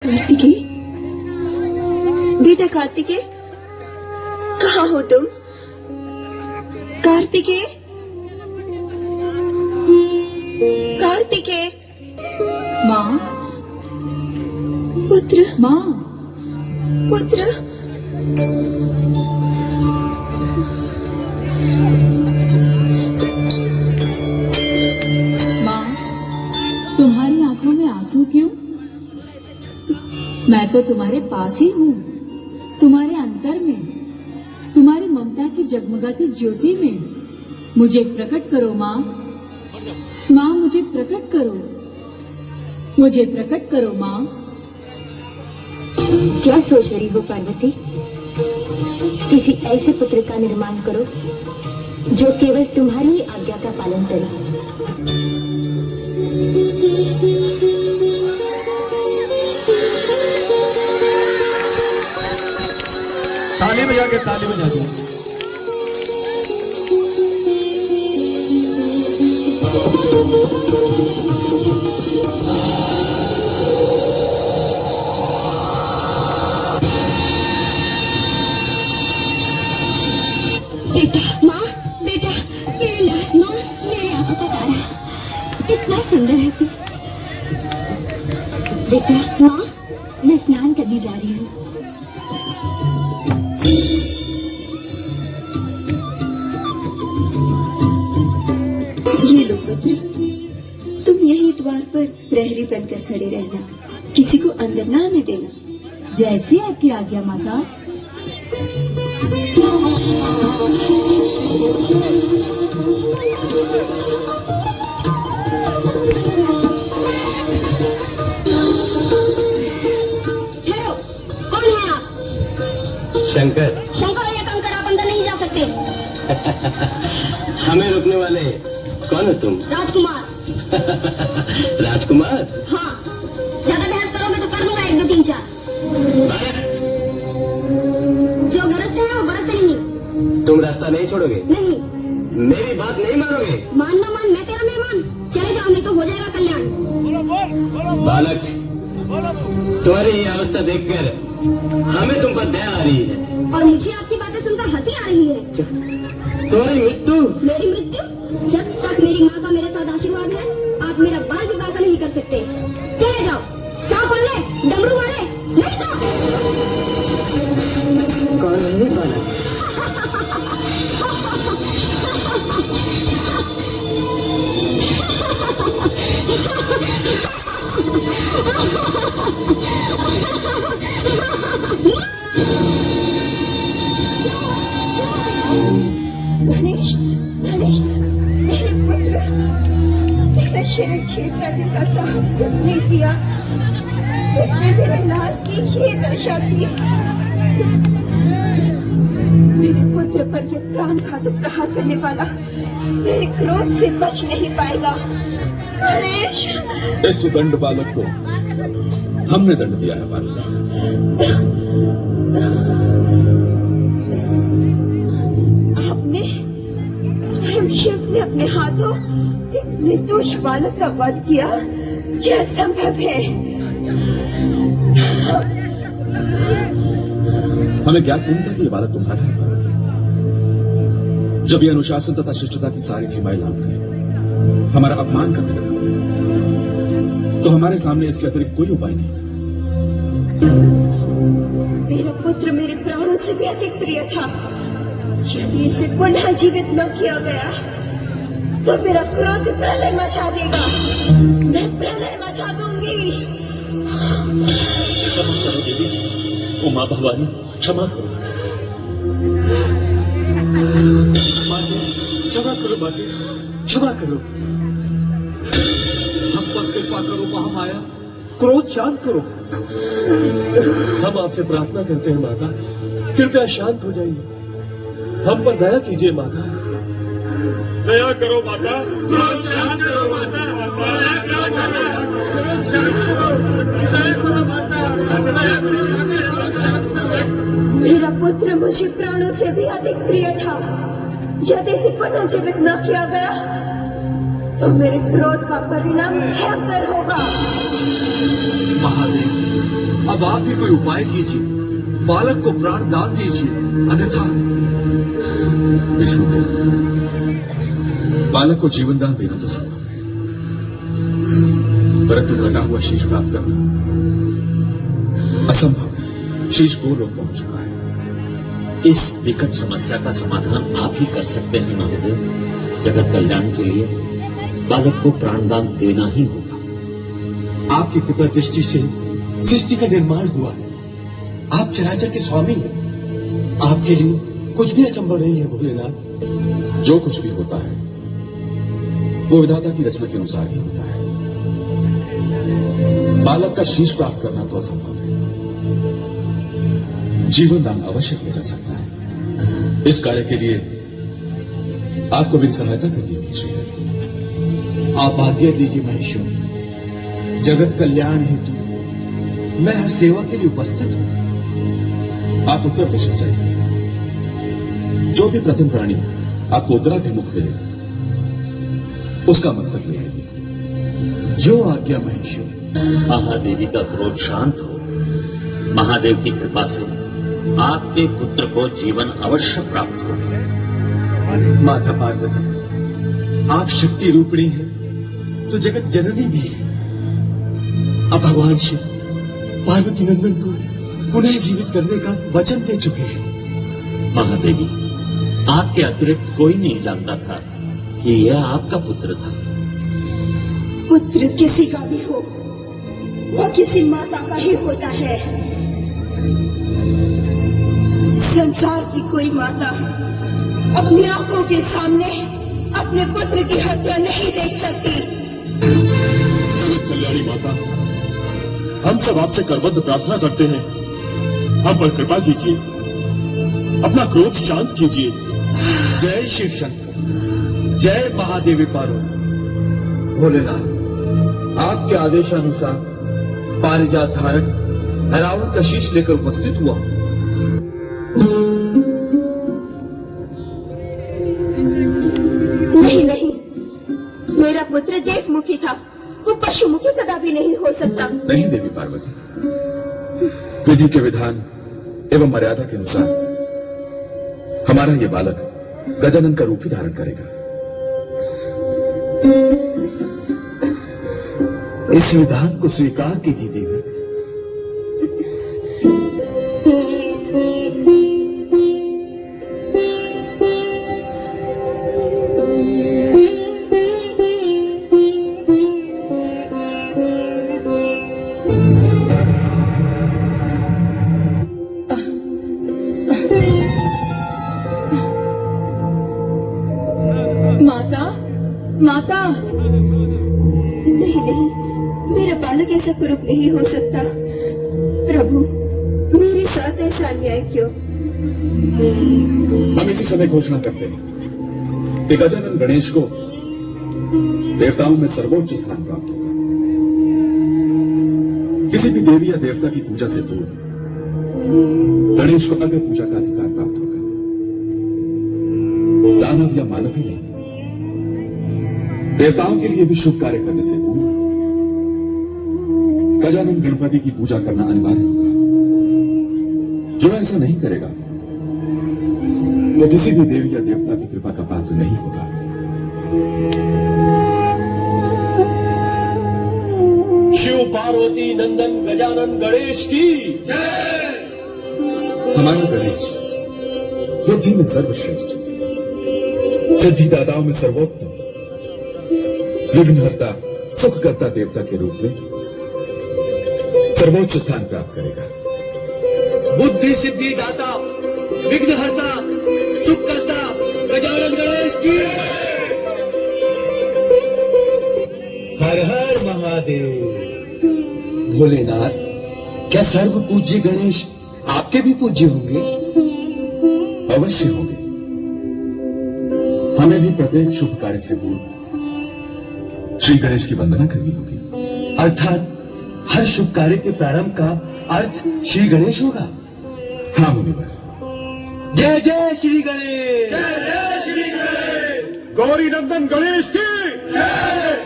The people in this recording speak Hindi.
कार्तिकेय, बेटा कार्तिकेय, कहाँ हो तुम? कार्तिकेय, कार्तिकेय। माँ, पुत्र, माँ, पुत्र। माँ, तुम्हारी आंखों में आंसू क्यों? मैं तो तुम्हारे पास ही हूँ, तुम्हारे अंतर में, तुम्हारी ममता की जगमगाती ज्योति में। मुझे प्रकट करो माँ, माँ मुझे प्रकट करो, मुझे प्रकट करो माँ। क्या सोच रही हो पार्वती? किसी ऐसे पुत्र का निर्माण करो जो केवल तुम्हारी ही आज्ञा का पालन करे। ताली बजा के ताली बजा दो। बेटा, माँ, बेटा, मेरे लाल, माँ, मेरे आंखों का तारा, इतना सुंदर है तू। बेटा, माँ, मैं स्नान करने जा रही हूँ। ये लो पुत्र, तुम यही द्वार पर प्रहरी बनकर खड़े रहना, किसी को अंदर ना आने देना। जैसी आपकी आज्ञा माता। ठहरो, कौन है आप? शंकर। शंकर, ये काम कर, आप अंदर नहीं जा सकते। हमें रोकने वाले कौन हो तुम? राजकुमार। राजकुमार? हाँ, ज्यादा बहस करोगे तो कर दूंगा 1 2 3 4। जो गरजते हैं वो बरसते ही नहीं। तुम रास्ता नहीं छोड़ोगे? नहीं। मेरी बात नहीं मानोगे? मान ना मान, मैं तेरा मेहमान। चले जाओ, नहीं तो हो जाएगा कल्याण। बालक, तुम्हारी ये अवस्था देखकर हमें तुम पर दया आ रही है। और मुझे आपकी बातें सुनकर हंसी आ रही है। तुम्हारी मृत्यु? मेरी मृत्यु? जब तक मेरी माँ का मेरे साथ आशीर्वाद है, आप मेरा बाल विवाह नहीं कर सकते। चले जाओ। क्या बोल रहे डमरू वाले? नहीं तो कौन है बालक? गणेश, गणेश, मेरे पुत्र, तेरा शरीर छेद करने का साहस किसने किया? किसने मेरे लाल की ये दशा की? मेरे पुत्र पर ये प्राण घातक प्रहार करने वाला मेरे क्रोध से बच नहीं पाएगा। गणेश, इस सुदंड बालक को हमने दंड दिया है बालक। आपने, स्वयं शिव ने अपने हाथों एक निर्दोष बालक का वध किया? यह संभव है? हमें ज्ञात नहीं था कि ये बालक तुम्हारा है पार्वती। जब ये अनुशासन तथा शिष्टता की सारी सीमाएं लांघकर हमारा अपमान करने लगा, तो हमारे सामने इसके अतिरिक्त कोई उपाय नहीं था। मेरा पुत्र मेरे प्राणों से भी अधिक प्रिय था। यदि इसे पुनः जीवित न किया गया तो मेरा क्रोध प्रलय मचा देगा। मैं प्रलय मचा दूंगी। क्षमा करो देवी, उमा भवानी, क्षमा करो। माते, क्षमा करो माते, क्षमा करो। हम पर कृपा करो महामाया, क्रोध शांत करो। हम आपसे प्रार्थना करते हैं माता, कृपया शांत हो जाइए। हम पर दया कीजिए माता। दया करो माता, क्रोध शांत करो माता, दया करो माता, क्रोध शांत करो, दया करो माता, दया करो। मेरा पुत्र मुझे प्राणों से भी अधिक प्रिय था। यदि इसे पुनः जीवित न किया गया तो मेरे क्रोध का परिणाम भयंकर होगा। महादेव, अब आप ही कोई उपाय कीजिए, बालक को प्राण दान दीजिए, अन्यथा विष्णुदेव, बालक को जीवन दान देना तो संभव है, परंतु कटा हुआ शीश प्राप्त करना असंभव है। शीश गोलोक पहुंच चुका है। इस विकट समस्या का समाधान आप ही कर सकते हैं महादेव। जगत कल्याण के लिए बालक को प्राणदान देना ही होगा। आपकी कृपा दृष्टि से सृष्टि का निर्माण हुआ है। आप चराचर के स्वामी हैं। आपके लिए कुछ भी असंभव नहीं है भोलेनाथ। जो कुछ भी होता है वो विधाता की रचना के अनुसार ही होता है। बालक का शीश प्राप्त करना तो असंभव है, जीवन दान अवश्य किया जा सकता है। इस कार्य के लिए आपको मेरी सहायता करनी होगी श्री। आप आज्ञा दीजिए महेश्वर। जगत कल्याण हेतु मैं हर सेवा के लिए उपस्थित हूं। आप उत्तर दिशा जाइए। जो भी प्रथम प्राणी आपको उत्तराभिमुख मिले उसका मस्तक ले आइए। जो आज्ञा महेश्वर। महादेवी का क्रोध शांत हो। महादेव की कृपा से आपके पुत्र को जीवन अवश्य प्राप्त हो। माता पार्वती, आप शक्ति रूपिणी हैं तो जगत जननी भी है। अब भगवान शिव पार्वती नंदन को पुनः जीवित करने का वचन दे चुके हैं। महादेवी, आपके अतिरिक्त कोई नहीं जानता था कि यह आपका पुत्र था। पुत्र किसी का भी हो, वह किसी माता का ही होता है। संसार की कोई माता अपनी आंखों के सामने अपने पुत्र की हत्या नहीं देख सकती। जगत कल्याणी माता, हम सब आपसे करबद्ध प्रार्थना करते हैं, हम पर कृपा कीजिए, अपना क्रोध शांत कीजिए। जय शिव शंकर, जय महादेवी पार्वती। भोलेनाथ, आपके आदेशानुसार पारिजात धारक रावण का शीश लेकर उपस्थित हुआ। नहीं नहीं, मेरा पुत्र देवमुखी था, वो पशुमुखी कदापि नहीं हो सकता। नहीं देवी पार्वती, विधि के विधान एवं मर्यादा के अनुसार हमारा ये बालक गजानन का रूप ही धारण करेगा। इस विधान को स्वीकार कीजिए देवी। माता, माता, नहीं नहीं, मेरा बालक ऐसा कुरूप नहीं हो सकता। प्रभु, मेरे साथ ऐसा अन्याय क्यों? हम इसी समय घोषणा करते हैं कि गजानन गणेश को देवताओं में सर्वोच्च स्थान प्राप्त होगा। किसी भी देवी या देवता की पूजा से पूर्व गणेश को अग्र पूजा का अधिकार प्राप्त होगा। दानव या मानव ही नहीं, देवताओं के लिए भी शुभ कार्य करने से पूर्व गजानन गणपति की पूजा करना अनिवार्य होगा। जो ऐसा नहीं करेगा वो किसी भी देवी या देवता की कृपा का पात्र नहीं होगा। शिव पार्वती नंदन गजानन गणेश की जय। हमारा गणेश बुद्धि में सर्वश्रेष्ठ, सिद्धिदाताओं में सर्वोत्तम, विघ्नहर्ता सुखकर्ता देवता के रूप में सर्वोच्च स्थान प्राप्त करेगा। बुद्धि सिद्धि दाता विघ्नहर्ता सुखकर्ता गजानन गणेश की। हर हर महादेव। भोलेनाथ, क्या सर्व पूज्य गणेश आपके भी पूज्य होंगे? अवश्य होंगे। हमें भी प्रत्येक शुभ कार्य से पूर्व श्री गणेश की वंदना करनी होगी। अर्थात हर शुभ कार्य के प्रारंभ का अर्थ श्री गणेश होगा। हाँ मुनिवर। जय जय श्री गणेश, जय जय श्री गणेश। गौरी नंदन गणेश की जय।